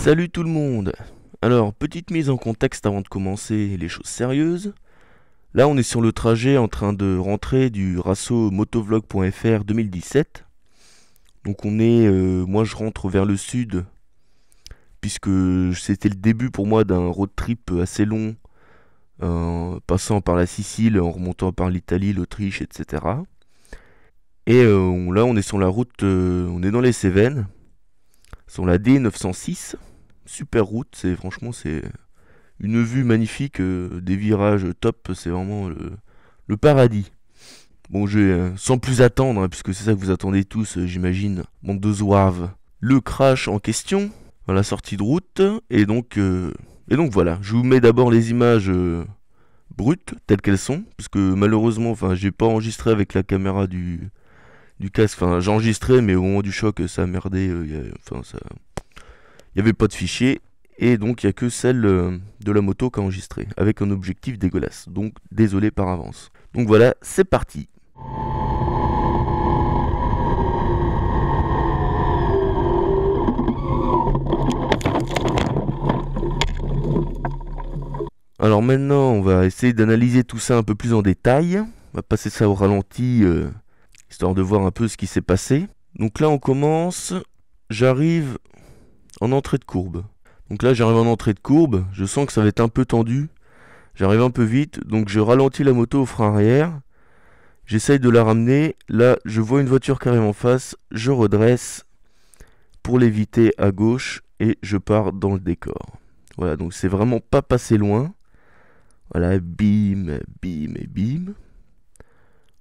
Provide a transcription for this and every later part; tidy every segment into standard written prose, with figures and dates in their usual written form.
Salut tout le monde. Alors, petite mise en contexte avant de commencer les choses sérieuses. Là, on est sur le trajet en train de rentrer du Rasso motovlog.fr 2017. Donc moi je rentre vers le sud, puisque c'était le début pour moi d'un road trip assez long, passant par la Sicile, en remontant par l'Italie, l'Autriche, etc. Et là, on est sur la route, on est dans les Cévennes, sur la D906. Super route, franchement c'est une vue magnifique, des virages top, c'est vraiment le paradis. Bon, sans plus attendre, hein, puisque c'est ça que vous attendez tous, j'imagine, bande de zouaves. Le crash en question, à la sortie de route, et donc voilà, je vous mets d'abord les images brutes, telles qu'elles sont, parce que malheureusement, j'ai pas enregistré avec la caméra du casque, j'ai enregistré, mais au moment du choc, ça a merdé, il n'y avait pas de fichier, et donc il n'y a que celle de la moto qui a enregistré, avec un objectif dégueulasse, donc désolé par avance. Donc voilà, c'est parti. Alors maintenant, on va essayer d'analyser tout ça un peu plus en détail. On va passer ça au ralenti, histoire de voir un peu ce qui s'est passé. Donc là, on commence. J'arrive en entrée de courbe. Donc là, j'arrive en entrée de courbe. Je sens que ça va être un peu tendu. J'arrive un peu vite, donc je ralentis la moto au frein arrière. J'essaye de la ramener. Là, je vois une voiture qui arrive en face. Je redresse pour l'éviter à gauche et je pars dans le décor. Voilà, donc c'est vraiment pas passé loin. Voilà, bim, bim et bim.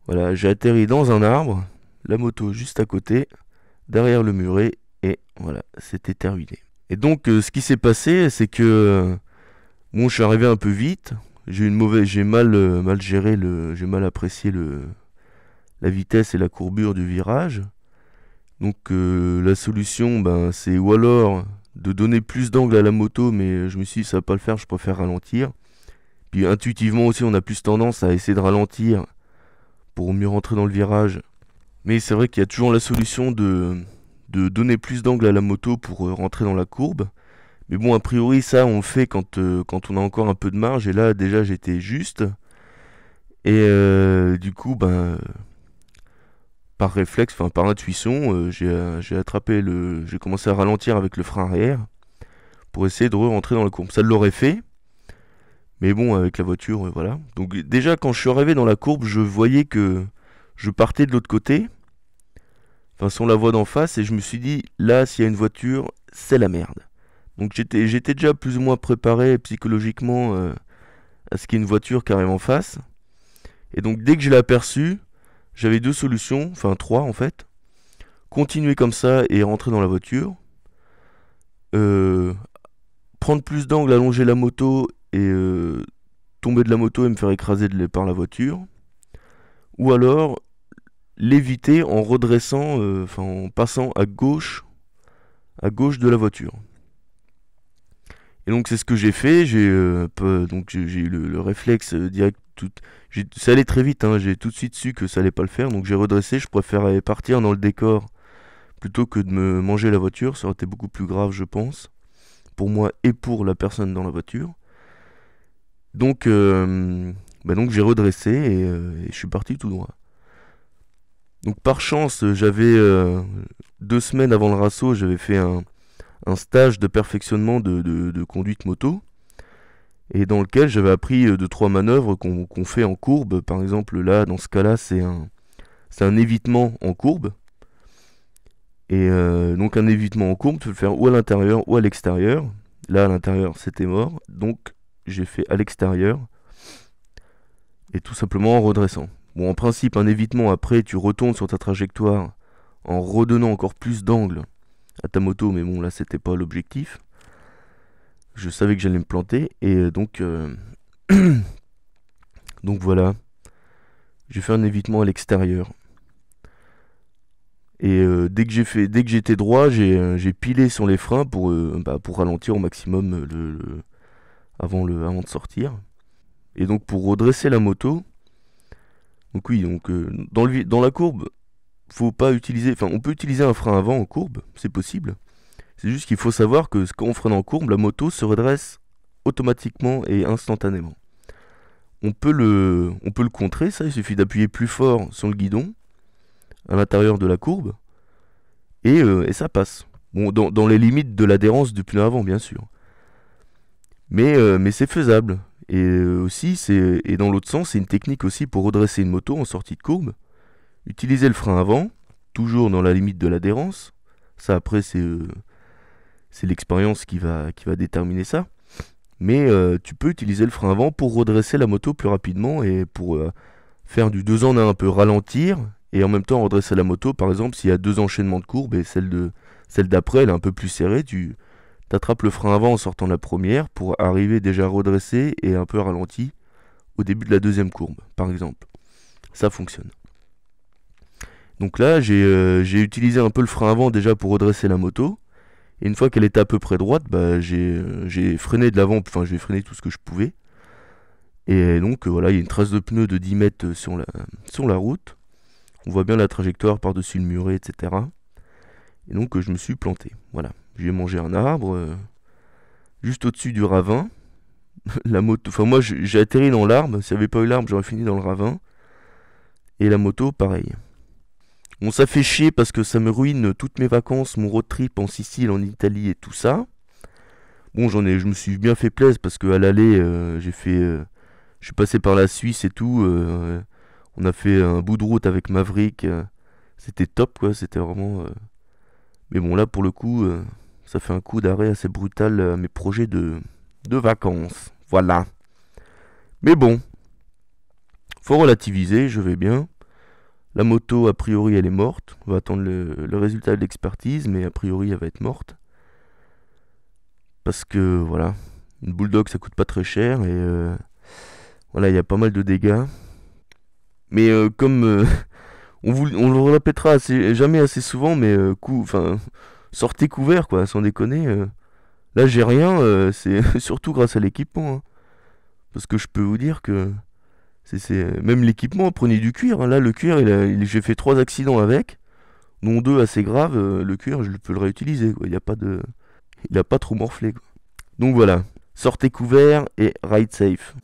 Voilà, j'ai atterri dans un arbre. La moto juste à côté, derrière le muret. Et voilà, c'était terminé. Et donc, ce qui s'est passé, c'est que bon, je suis arrivé un peu vite. J'ai mal géré j'ai mal apprécié la vitesse et la courbure du virage. Donc la solution, c'est ou alors de donner plus d'angle à la moto, mais je me suis dit ça va pas le faire, je préfère ralentir. Puis intuitivement aussi, on a plus tendance à essayer de ralentir pour mieux rentrer dans le virage. Mais c'est vrai qu'il y a toujours la solution de donner plus d'angle à la moto pour rentrer dans la courbe. Mais bon, a priori, ça, on le fait quand on a encore un peu de marge. Et là, déjà, j'étais juste. Et du coup, par réflexe, par intuition, j'ai commencé à ralentir avec le frein arrière pour essayer de rentrer dans la courbe. Ça l'aurait fait. Mais bon, avec la voiture, voilà. Donc déjà, quand je suis arrivé dans la courbe, je voyais que je partais de l'autre côté. Sur la voie d'en face. Et je me suis dit, là, s'il y a une voiture, c'est la merde. Donc j'étais déjà plus ou moins préparé psychologiquement à ce qu'il y ait une voiture qui arrive en face. Et donc dès que je l'ai aperçu, j'avais deux solutions, trois en fait. Continuer comme ça et rentrer dans la voiture. Prendre plus d'angle, allonger la moto et tomber de la moto et me faire écraser par la voiture. Ou alors l'éviter en redressant, en passant à gauche de la voiture. Et donc c'est ce que j'ai fait. J'ai eu le réflexe direct. Ça allait très vite, hein, j'ai tout de suite su que ça allait pas le faire. Donc j'ai redressé. Je préférais partir dans le décor plutôt que de me manger la voiture. Ça aurait été beaucoup plus grave, je pense, pour moi et pour la personne dans la voiture. Donc j'ai redressé et je suis parti tout droit. Donc par chance, j'avais 2 semaines avant le Rasso, j'avais fait un stage de perfectionnement de conduite moto, et dans lequel j'avais appris 2-3 manœuvres qu'on fait en courbe. Par exemple, là, dans ce cas-là, c'est un évitement en courbe. Et donc un évitement en courbe, tu peux le faire ou à l'intérieur ou à l'extérieur. Là, à l'intérieur, c'était mort, donc j'ai fait à l'extérieur, et tout simplement en redressant. Bon, en principe, un évitement, après, tu retournes sur ta trajectoire en redonnant encore plus d'angle à ta moto, mais bon, là, c'était pas l'objectif. Je savais que j'allais me planter, et donc voilà. J'ai fait un évitement à l'extérieur. Et dès que j'étais droit, j'ai pilé sur les freins pour ralentir au maximum avant de sortir. Et donc pour redresser la moto, donc oui, dans la courbe, faut pas utiliser, on peut utiliser un frein avant en courbe, c'est possible. C'est juste qu'il faut savoir que quand on freine en courbe, la moto se redresse automatiquement et instantanément. On peut le contrer, ça, il suffit d'appuyer plus fort sur le guidon, à l'intérieur de la courbe, et ça passe. Bon, dans les limites de l'adhérence du pneu avant, bien sûr. Mais c'est faisable. Et dans l'autre sens, c'est une technique aussi pour redresser une moto en sortie de courbe. Utiliser le frein avant, toujours dans la limite de l'adhérence. Ça, après, c'est l'expérience qui va déterminer ça. Mais tu peux utiliser le frein avant pour redresser la moto plus rapidement et pour faire du 2 en 1, un peu ralentir et en même temps redresser la moto. Par exemple, s'il y a 2 enchaînements de courbes et celle d'après elle est un peu plus serrée, tu t'attrapes le frein avant en sortant de la première pour arriver déjà redressé et un peu ralenti au début de la deuxième courbe, par exemple. Ça fonctionne. Donc là, j'ai utilisé un peu le frein avant déjà pour redresser la moto. Et une fois qu'elle était à peu près droite, bah, j'ai freiné de l'avant, enfin j'ai freiné tout ce que je pouvais. Et donc voilà, il y a une trace de pneu de 10 mètres sur la route. On voit bien la trajectoire par-dessus le muret, etc. Et donc je me suis planté. Voilà, j'ai mangé un arbre juste au-dessus du ravin. La moto, enfin moi j'ai atterri dans l'arbre. S'il n'y avait pas eu l'arbre, j'aurais fini dans le ravin. Et la moto, pareil. Bon, ça fait chier parce que ça me ruine toutes mes vacances, mon road trip en Sicile, en Italie et tout ça. Bon, je me suis bien fait plaisir parce qu'à l'aller, je suis passé par la Suisse et tout. On a fait un bout de route avec Maverick. C'était top, quoi. C'était vraiment. Mais bon, là, pour le coup, ça fait un coup d'arrêt assez brutal à mes projets de vacances. Voilà. Mais bon, faut relativiser, je vais bien. La moto, a priori, elle est morte. On va attendre le résultat de l'expertise, mais a priori, elle va être morte. Parce que, voilà, une Bulldog, ça coûte pas très cher, et voilà, il y a pas mal de dégâts. Mais comme on le répétera jamais assez souvent, mais sortez couvert, quoi, sans déconner. Là, j'ai rien, c'est surtout grâce à l'équipement, hein. Parce que je peux vous dire que même l'équipement, prenez du cuir, hein. Là, le cuir, j'ai fait 3 accidents avec, dont 2 assez graves. Le cuir, je peux le réutiliser, quoi. Il a pas trop morflé, quoi. Donc voilà, sortez couvert et ride safe.